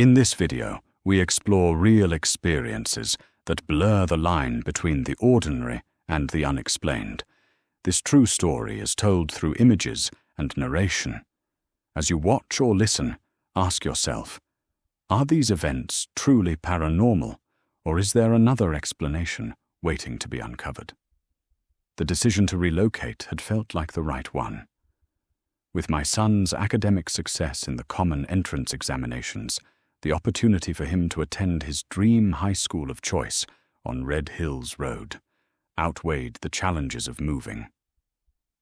In this video, we explore real experiences that blur the line between the ordinary and the unexplained. This true story is told through images and narration. As you watch or listen, ask yourself, are these events truly paranormal, or is there another explanation waiting to be uncovered? The decision to relocate had felt like the right one. With my son's academic success in the common entrance examinations, the opportunity for him to attend his dream high school of choice on Red Hills Road outweighed the challenges of moving.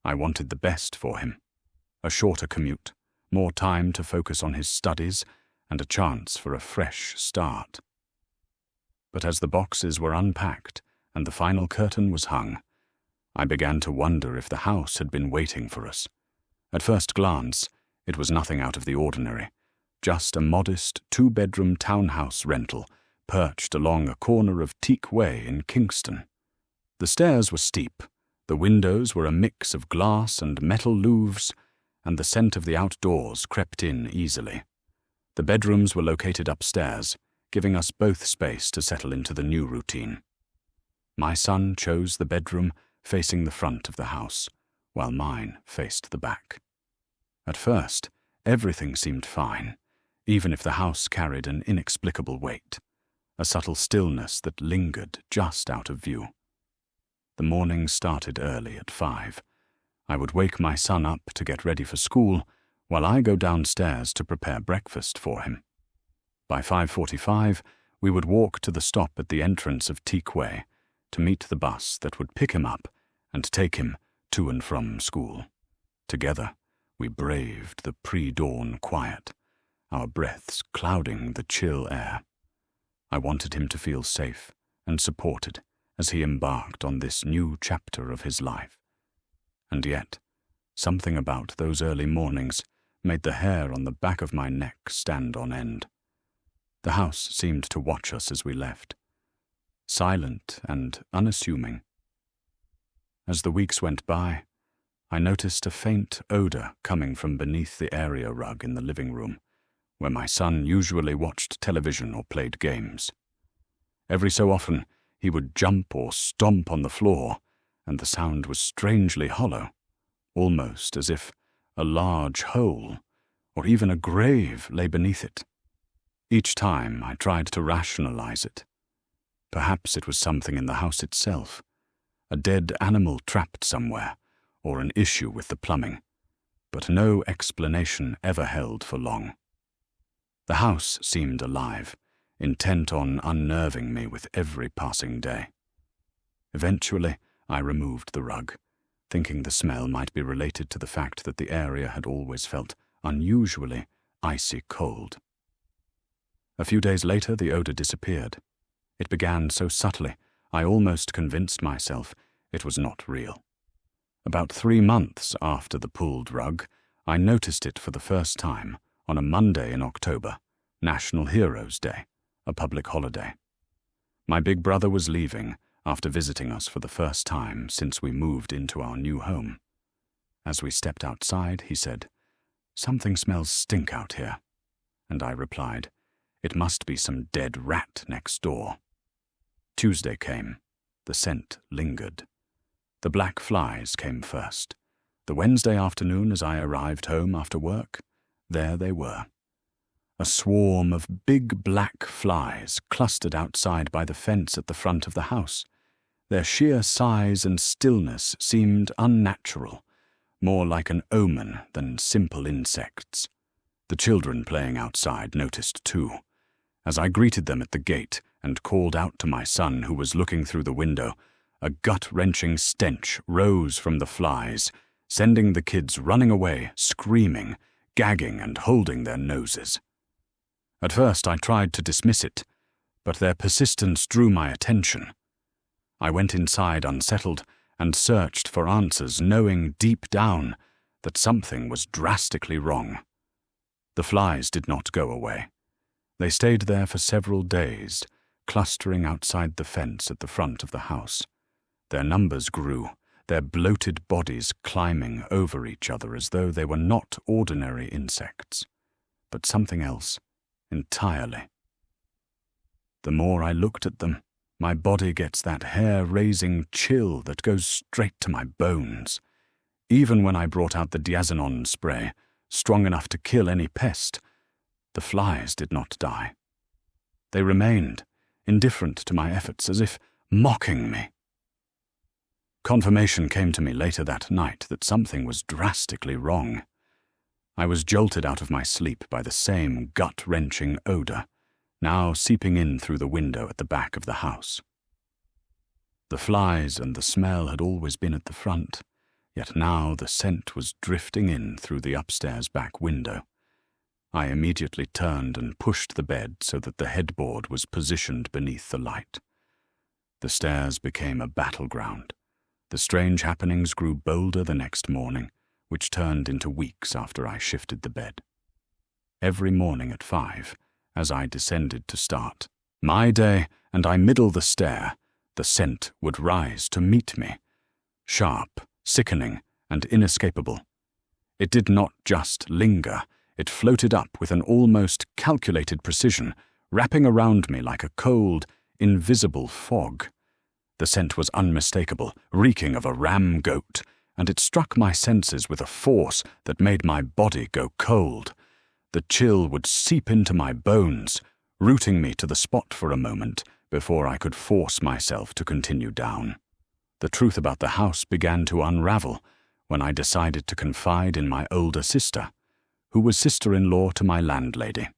I wanted the best for him: a shorter commute, more time to focus on his studies, and a chance for a fresh start. But as the boxes were unpacked and the final curtain was hung, I began to wonder if the house had been waiting for us. At first glance, it was nothing out of the ordinary, just a modest two-bedroom townhouse rental perched along a corner of Teak Way in Kingston. The stairs were steep, the windows were a mix of glass and metal louvres, and the scent of the outdoors crept in easily. The bedrooms were located upstairs, giving us both space to settle into the new routine. My son chose the bedroom facing the front of the house, while mine faced the back. At first, everything seemed fine, even if the house carried an inexplicable weight, a subtle stillness that lingered just out of view. The morning started early at 5. I would wake my son up to get ready for school, while I go downstairs to prepare breakfast for him. By 5:45, we would walk to the stop at the entrance of Teak Way to meet the bus that would pick him up and take him to and from school. Together, we braved the pre-dawn quiet, our breaths clouding the chill air. I wanted him to feel safe and supported as he embarked on this new chapter of his life. And yet, something about those early mornings made the hair on the back of my neck stand on end. The house seemed to watch us as we left, silent and unassuming. As the weeks went by, I noticed a faint odor coming from beneath the area rug in the living room, where my son usually watched television or played games. Every so often, he would jump or stomp on the floor, and the sound was strangely hollow, almost as if a large hole or even a grave lay beneath it. Each time I tried to rationalize it. Perhaps it was something in the house itself, a dead animal trapped somewhere, or an issue with the plumbing, but no explanation ever held for long. The house seemed alive, intent on unnerving me with every passing day. Eventually, I removed the rug, thinking the smell might be related to the fact that the area had always felt unusually icy cold. A few days later, the odor disappeared. It began so subtly, I almost convinced myself it was not real. About 3 months after the pulled rug, I noticed it for the first time on a Monday in October, National Heroes Day, a public holiday. My big brother was leaving after visiting us for the first time since we moved into our new home. As we stepped outside, he said, "Something smells stink out here." And I replied, "It must be some dead rat next door." Tuesday came. The scent lingered. The black flies came first. The Wednesday afternoon as I arrived home after work, there they were. A swarm of big black flies clustered outside by the fence at the front of the house. Their sheer size and stillness seemed unnatural, more like an omen than simple insects. The children playing outside noticed too. As I greeted them at the gate and called out to my son, who was looking through the window, a gut-wrenching stench rose from the flies, sending the kids running away, screaming, gagging, and holding their noses. At first I tried to dismiss it, but their persistence drew my attention. I went inside unsettled and searched for answers, knowing deep down that something was drastically wrong. The flies did not go away. They stayed there for several days, clustering outside the fence at the front of the house. Their numbers grew, their bloated bodies climbing over each other as though they were not ordinary insects, but something else entirely. The more I looked at them, my body gets that hair-raising chill that goes straight to my bones. Even when I brought out the diazinon spray, strong enough to kill any pest, the flies did not die. They remained, indifferent to my efforts, as if mocking me. Confirmation came to me later that night that something was drastically wrong. I was jolted out of my sleep by the same gut-wrenching odor, now seeping in through the window at the back of the house. The flies and the smell had always been at the front, yet now the scent was drifting in through the upstairs back window. I immediately turned and pushed the bed so that the headboard was positioned beneath the light. The stairs became a battleground. The strange happenings grew bolder the next morning, which turned into weeks after I shifted the bed. Every morning at 5, as I descended to start my day and I middle the stair, the scent would rise to meet me, sharp, sickening, and inescapable. It did not just linger, it floated up with an almost calculated precision, wrapping around me like a cold, invisible fog. The scent was unmistakable, reeking of a ram goat, and it struck my senses with a force that made my body go cold. The chill would seep into my bones, rooting me to the spot for a moment before I could force myself to continue down. The truth about the house began to unravel when I decided to confide in my older sister, who was sister-in-law to my landlady.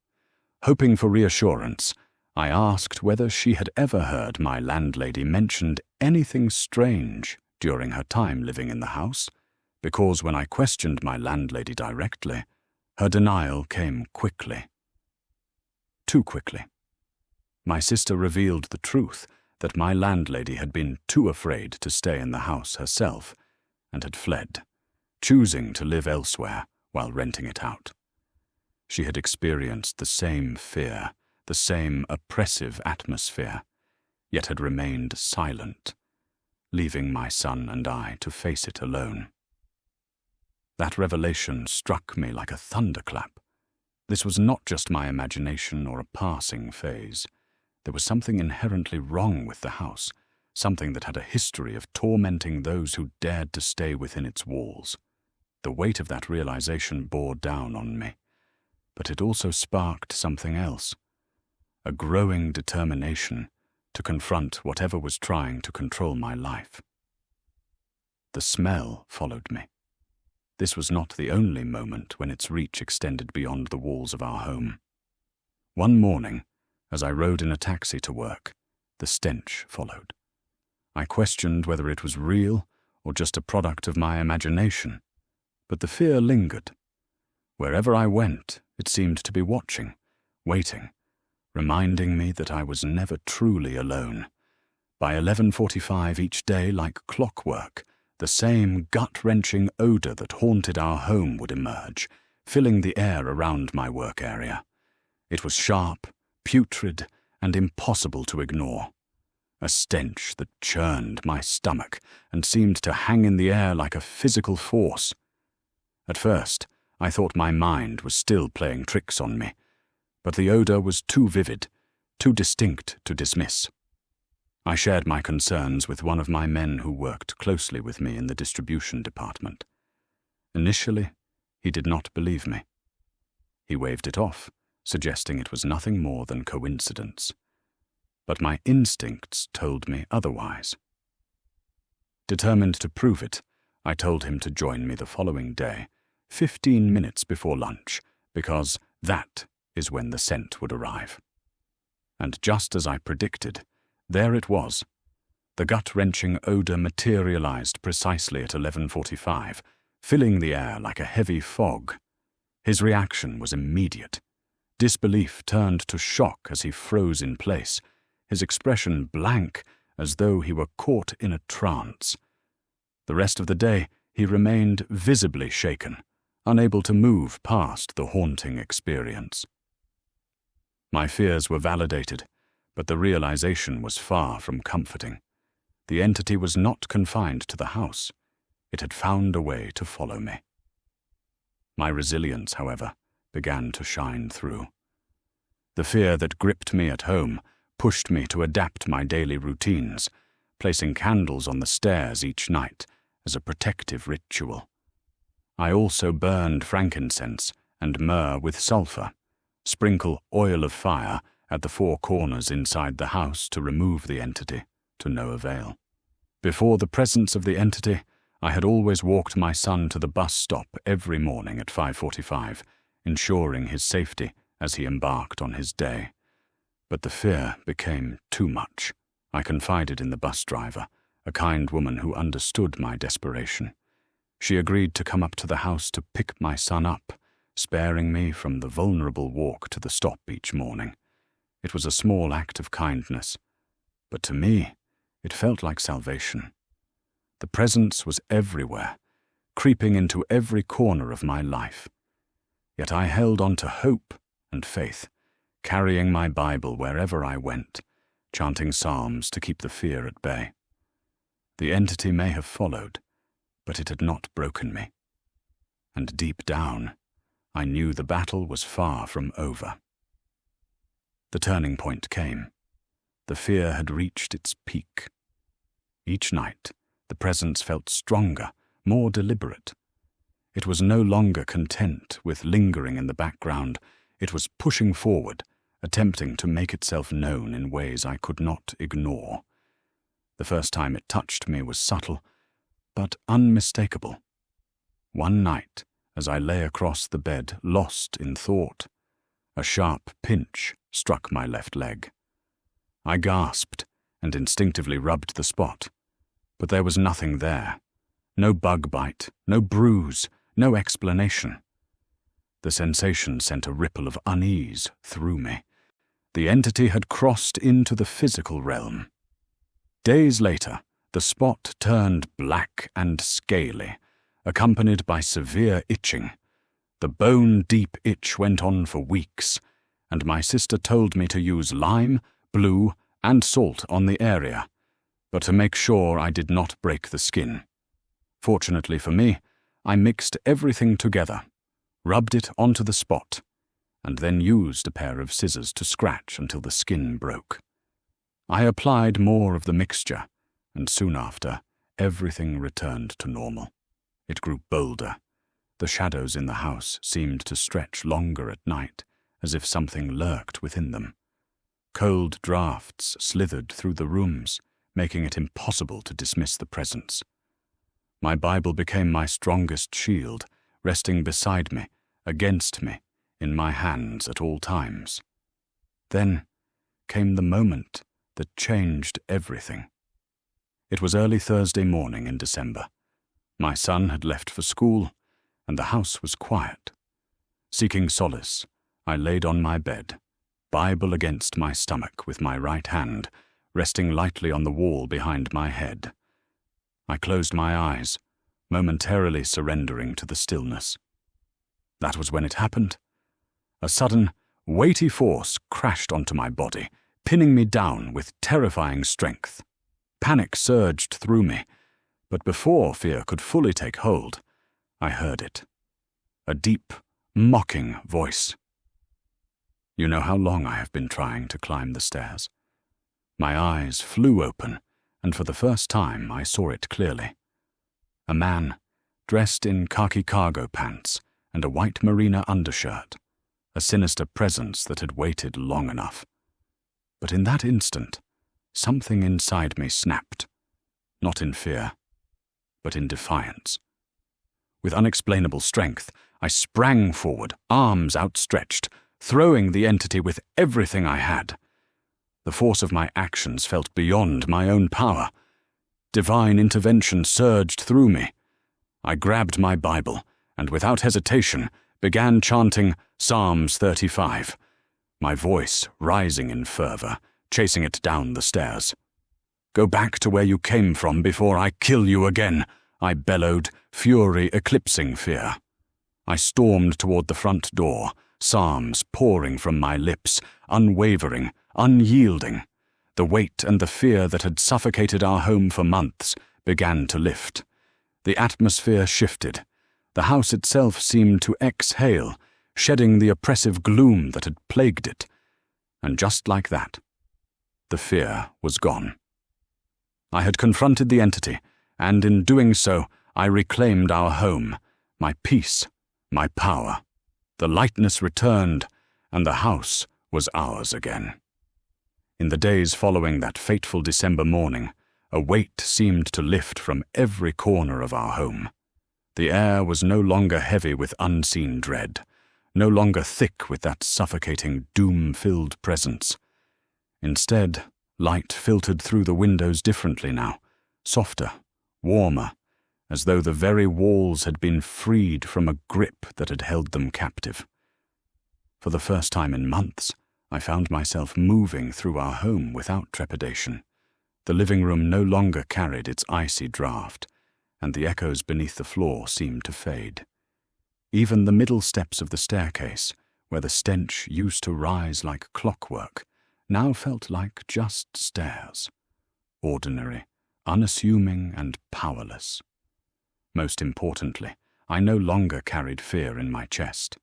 Hoping for reassurance, I asked whether she had ever heard my landlady mentioned anything strange during her time living in the house, because when I questioned my landlady directly, her denial came quickly. Too quickly. My sister revealed the truth that my landlady had been too afraid to stay in the house herself and had fled, choosing to live elsewhere while renting it out. She had experienced the same fear, the same oppressive atmosphere, yet had remained silent, leaving my son and I to face it alone. That revelation struck me like a thunderclap. This was not just my imagination or a passing phase. There was something inherently wrong with the house, something that had a history of tormenting those who dared to stay within its walls. The weight of that realization bore down on me, but it also sparked something else, a growing determination to confront whatever was trying to control my life. The smell followed me. This was not the only moment when its reach extended beyond the walls of our home. One morning, as I rode in a taxi to work, the stench followed. I questioned whether it was real or just a product of my imagination, but the fear lingered. Wherever I went, it seemed to be watching, waiting, reminding me that I was never truly alone. By 11:45 each day, like clockwork, the same gut-wrenching odor that haunted our home would emerge, filling the air around my work area. It was sharp, putrid, and impossible to ignore. A stench that churned my stomach and seemed to hang in the air like a physical force. At first, I thought my mind was still playing tricks on me, but the odor was too vivid, too distinct to dismiss. I shared my concerns with one of my men who worked closely with me in the distribution department. Initially, he did not believe me. He waved it off, suggesting it was nothing more than coincidence. But my instincts told me otherwise. Determined to prove it, I told him to join me the following day, 15 minutes before lunch, because that is when the scent would arrive. And just as I predicted, there it was. The gut-wrenching odor materialized precisely at 11:45, filling the air like a heavy fog. His reaction was immediate. Disbelief turned to shock as he froze in place, his expression blank as though he were caught in a trance. The rest of the day he remained visibly shaken, unable to move past the haunting experience. My fears were validated, but the realization was far from comforting. The entity was not confined to the house. It had found a way to follow me. My resilience, however, began to shine through. The fear that gripped me at home pushed me to adapt my daily routines, placing candles on the stairs each night as a protective ritual. I also burned frankincense and myrrh with sulphur, sprinkle oil of fire at the four corners inside the house to remove the entity, to no avail. Before the presence of the entity, I had always walked my son to the bus stop every morning at 5:45, ensuring his safety as he embarked on his day. But the fear became too much. I confided in the bus driver, a kind woman who understood my desperation. She agreed to come up to the house to pick my son up, sparing me from the vulnerable walk to the stop each morning. It was a small act of kindness, but to me, it felt like salvation. The presence was everywhere, creeping into every corner of my life. Yet I held on to hope and faith, carrying my Bible wherever I went, chanting psalms to keep the fear at bay. The entity may have followed, but it had not broken me. And deep down, I knew the battle was far from over. The turning point came. The fear had reached its peak. Each night, the presence felt stronger, more deliberate. It was no longer content with lingering in the background. It was pushing forward, attempting to make itself known in ways I could not ignore. The first time it touched me was subtle, but unmistakable. One night, as I lay across the bed, lost in thought, a sharp pinch struck my left leg. I gasped and instinctively rubbed the spot, but there was nothing there. No bug bite, no bruise, no explanation. The sensation sent a ripple of unease through me. The entity had crossed into the physical realm. Days later, the spot turned black and scaly, accompanied by severe itching. The bone-deep itch went on for weeks, and my sister told me to use lime, blue, and salt on the area, but to make sure I did not break the skin. Fortunately for me, I mixed everything together, rubbed it onto the spot, and then used a pair of scissors to scratch until the skin broke. I applied more of the mixture, and soon after, everything returned to normal. It grew bolder. The shadows in the house seemed to stretch longer at night, as if something lurked within them. Cold draughts slithered through the rooms, making it impossible to dismiss the presence. My Bible became my strongest shield, resting beside me, against me, in my hands at all times. Then came the moment that changed everything. It was early Thursday morning in December. My son had left for school, and the house was quiet. Seeking solace, I laid on my bed, Bible against my stomach with my right hand, resting lightly on the wall behind my head. I closed my eyes, momentarily surrendering to the stillness. That was when it happened. A sudden, weighty force crashed onto my body, pinning me down with terrifying strength. Panic surged through me, but before fear could fully take hold, I heard it. A deep, mocking voice. You know how long I have been trying to climb the stairs. My eyes flew open, and for the first time I saw it clearly. A man, dressed in khaki cargo pants and a white merino undershirt, a sinister presence that had waited long enough. But in that instant, something inside me snapped, not in fear, but in defiance. With unexplainable strength, I sprang forward, arms outstretched, throwing the entity with everything I had. The force of my actions felt beyond my own power. Divine intervention surged through me. I grabbed my Bible and, without hesitation, began chanting Psalms 35, my voice rising in fervor, chasing it down the stairs. Go back to where you came from before I kill you again, I bellowed, fury eclipsing fear. I stormed toward the front door, psalms pouring from my lips, unwavering, unyielding. The weight and the fear that had suffocated our home for months began to lift. The atmosphere shifted. The house itself seemed to exhale, shedding the oppressive gloom that had plagued it. And just like that, the fear was gone. I had confronted the entity, and in doing so, I reclaimed our home, my peace, my power. The lightness returned, and the house was ours again. In the days following that fateful December morning, a weight seemed to lift from every corner of our home. The air was no longer heavy with unseen dread, no longer thick with that suffocating, doom-filled presence. Instead, light filtered through the windows differently now, softer, warmer, as though the very walls had been freed from a grip that had held them captive. For the first time in months, I found myself moving through our home without trepidation. The living room no longer carried its icy draught, and the echoes beneath the floor seemed to fade. Even the middle steps of the staircase, where the stench used to rise like clockwork, now felt like just stairs, ordinary, unassuming, and powerless. Most importantly, I no longer carried fear in my chest.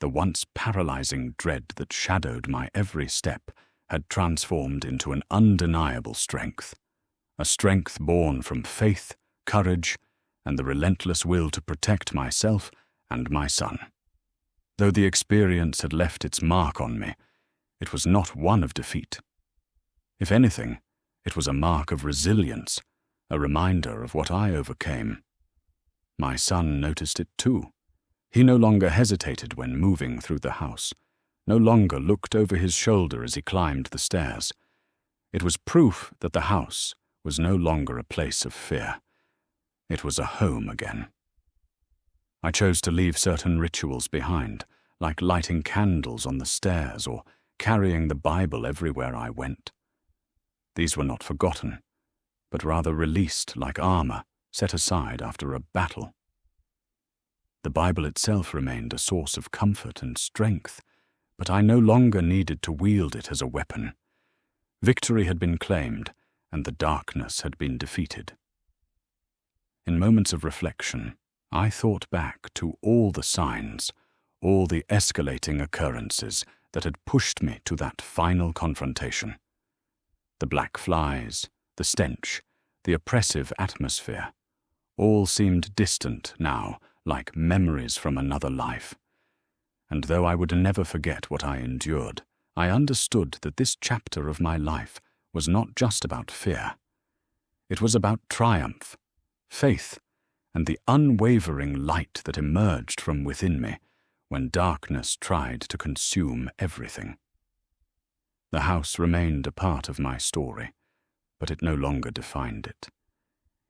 The once paralyzing dread that shadowed my every step had transformed into an undeniable strength, a strength born from faith, courage, and the relentless will to protect myself and my son. Though the experience had left its mark on me, it was not one of defeat. If anything, it was a mark of resilience, a reminder of what I overcame. My son noticed it too. He no longer hesitated when moving through the house, no longer looked over his shoulder as he climbed the stairs. It was proof that the house was no longer a place of fear. It was a home again. I chose to leave certain rituals behind, like lighting candles on the stairs or carrying the Bible everywhere I went. These were not forgotten, but rather released like armor set aside after a battle. The Bible itself remained a source of comfort and strength, but I no longer needed to wield it as a weapon. Victory had been claimed, and the darkness had been defeated. In moments of reflection, I thought back to all the signs, all the escalating occurrences that had pushed me to that final confrontation. The black flies, the stench, the oppressive atmosphere, all seemed distant now, like memories from another life. And though I would never forget what I endured, I understood that this chapter of my life was not just about fear. It was about triumph, faith, and the unwavering light that emerged from within me when darkness tried to consume everything. The house remained a part of my story, but it no longer defined it.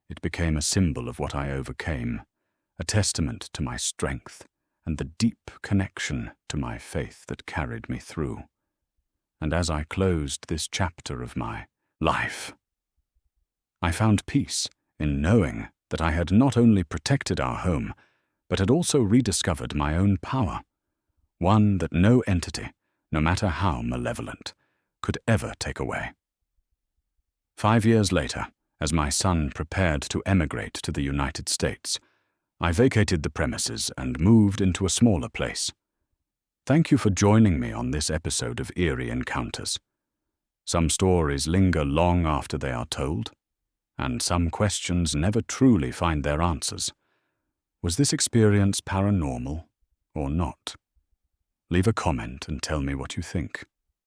It became a symbol of what I overcame, a testament to my strength and the deep connection to my faith that carried me through. And as I closed this chapter of my life, I found peace in knowing that I had not only protected our home, but had also rediscovered my own power, one that no entity, no matter how malevolent, could ever take away. 5 years later, as my son prepared to emigrate to the United States, I vacated the premises and moved into a smaller place. Thank you for joining me on this episode of Eerie Encounters. Some stories linger long after they are told, and some questions never truly find their answers. Was this experience paranormal or not? Leave a comment and tell me what you think.